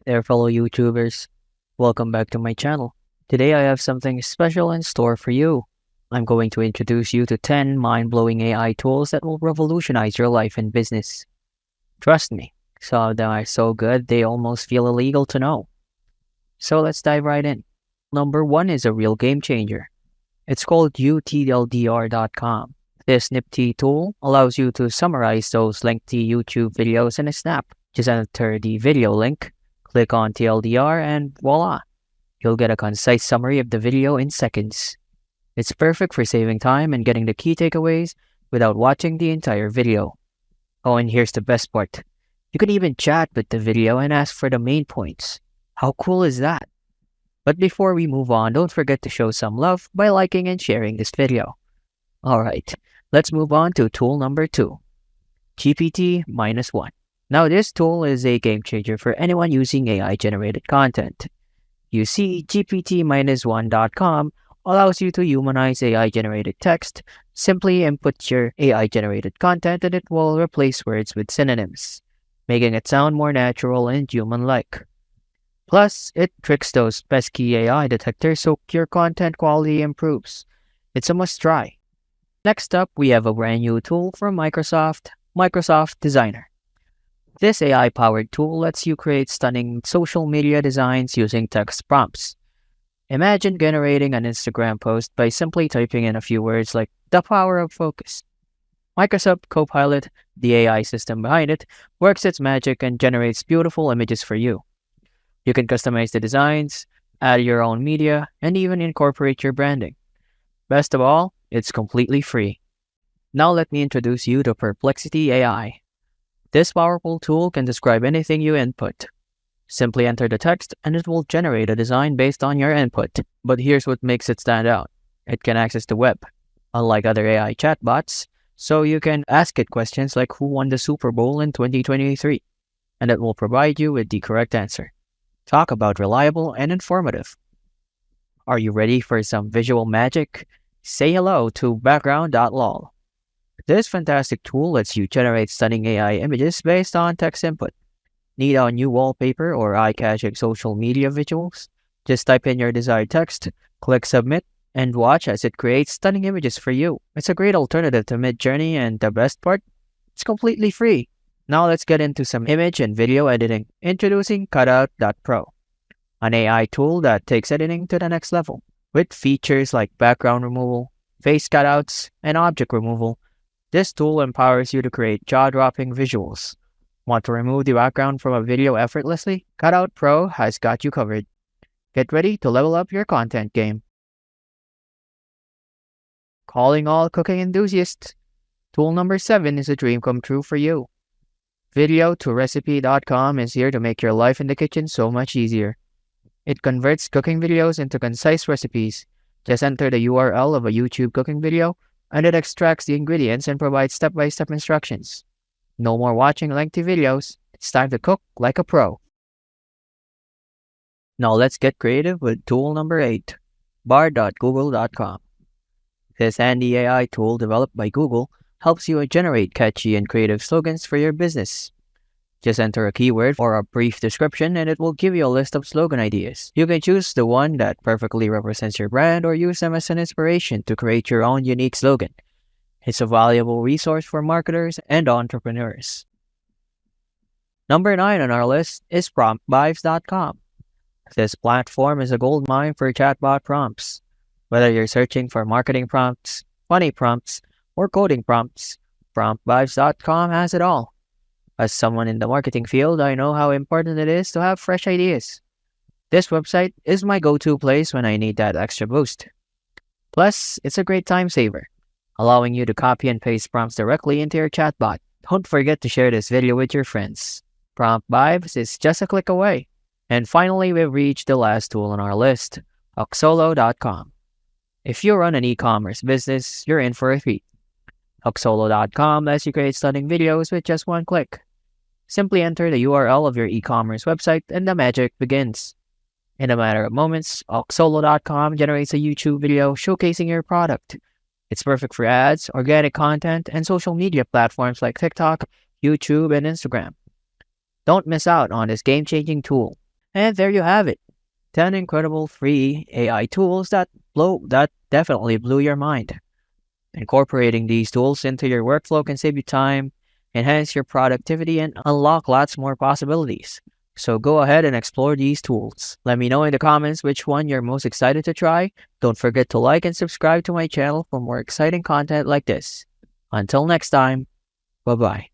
There, fellow YouTubers. Welcome back to my channel. Today I have something special in store for you. I'm going to introduce you to 10 mind-blowing AI tools that will revolutionize your life and business. Trust me, some of them are so good they almost feel illegal to know. So let's dive right in. Number 1 is a real game changer. It's called UTLDR.com. This nifty tool allows you to summarize those lengthy YouTube videos in a snap. Just enter the video link, click on TLDR, and voila! You'll get a concise summary of the video in seconds. It's perfect for saving time and getting the key takeaways without watching the entire video. Oh, and here's the best part. You can even chat with the video and ask for the main points. How cool is that? But before we move on, don't forget to show some love by liking and sharing this video. Alright, let's move on to tool number 2. GPT-1. Now this tool is a game changer for anyone using AI-generated content. You see, GPT-1.com allows you to humanize AI-generated text. Simply input your AI-generated content and it will replace words with synonyms, making it sound more natural and human-like. Plus, it tricks those pesky AI detectors so your content quality improves. It's a must-try. Next up, we have a brand new tool from Microsoft Designer. This AI-powered tool lets you create stunning social media designs using text prompts. Imagine generating an Instagram post by simply typing in a few words like "the power of focus." Microsoft Copilot, the AI system behind it, works its magic and generates beautiful images for you. You can customize the designs, add your own media, and even incorporate your branding. Best of all, it's completely free. Now let me introduce you to Perplexity AI. This powerful tool can describe anything you input. Simply enter the text and it will generate a design based on your input. But here's what makes it stand out. It can access the web, unlike other AI chatbots, so you can ask it questions like who won the Super Bowl in 2023, and it will provide you with the correct answer. Talk about reliable and informative. Are you ready for some visual magic? Say hello to background.lol. This fantastic tool lets you generate stunning AI images based on text input. Need a new wallpaper or eye-catching social media visuals? Just type in your desired text, click submit, and watch as it creates stunning images for you. It's a great alternative to Midjourney, and the best part? It's completely free. Now let's get into some image and video editing. Introducing Cutout.pro, an AI tool that takes editing to the next level. With features like background removal, face cutouts, and object removal, this tool empowers you to create jaw-dropping visuals. Want to remove the background from a video effortlessly? Cutout Pro has got you covered. Get ready to level up your content game. Calling all cooking enthusiasts. Tool number 7 is a dream come true for you. Video2Recipe.com is here to make your life in the kitchen so much easier. It converts cooking videos into concise recipes. Just enter the URL of a YouTube cooking video, and it extracts the ingredients and provides step-by-step instructions. No more watching lengthy videos. It's time to cook like a pro. Now let's get creative with tool number 8, bar.google.com. This handy AI tool developed by Google helps you generate catchy and creative slogans for your business. Just enter a keyword or a brief description and it will give you a list of slogan ideas. You can choose the one that perfectly represents your brand or use them as an inspiration to create your own unique slogan. It's a valuable resource for marketers and entrepreneurs. Number 9 on our list is PromptVibes.com. This platform is a goldmine for chatbot prompts. Whether you're searching for marketing prompts, funny prompts, or coding prompts, PromptVibes.com has it all. As someone in the marketing field, I know how important it is to have fresh ideas. This website is my go-to place when I need that extra boost. Plus, it's a great time saver, allowing you to copy and paste prompts directly into your chatbot. Don't forget to share this video with your friends. Prompt Vibes is just a click away. And finally, we've reached the last tool on our list, Oxolo.com. If you run an e-commerce business, you're in for a treat. Oxolo.com lets you create stunning videos with just one click. Simply enter the URL of your e-commerce website and the magic begins. In a matter of moments, Oxolo.com generates a YouTube video showcasing your product. It's perfect for ads, organic content, and social media platforms like TikTok, YouTube, and Instagram. Don't miss out on this game-changing tool. And there you have it. 10 incredible free AI tools that definitely blew your mind. Incorporating these tools into your workflow can save you time, enhance your productivity, and unlock lots more possibilities. So go ahead and explore these tools. Let me know in the comments which one you're most excited to try. Don't forget to like and subscribe to my channel for more exciting content like this. Until next time, bye bye.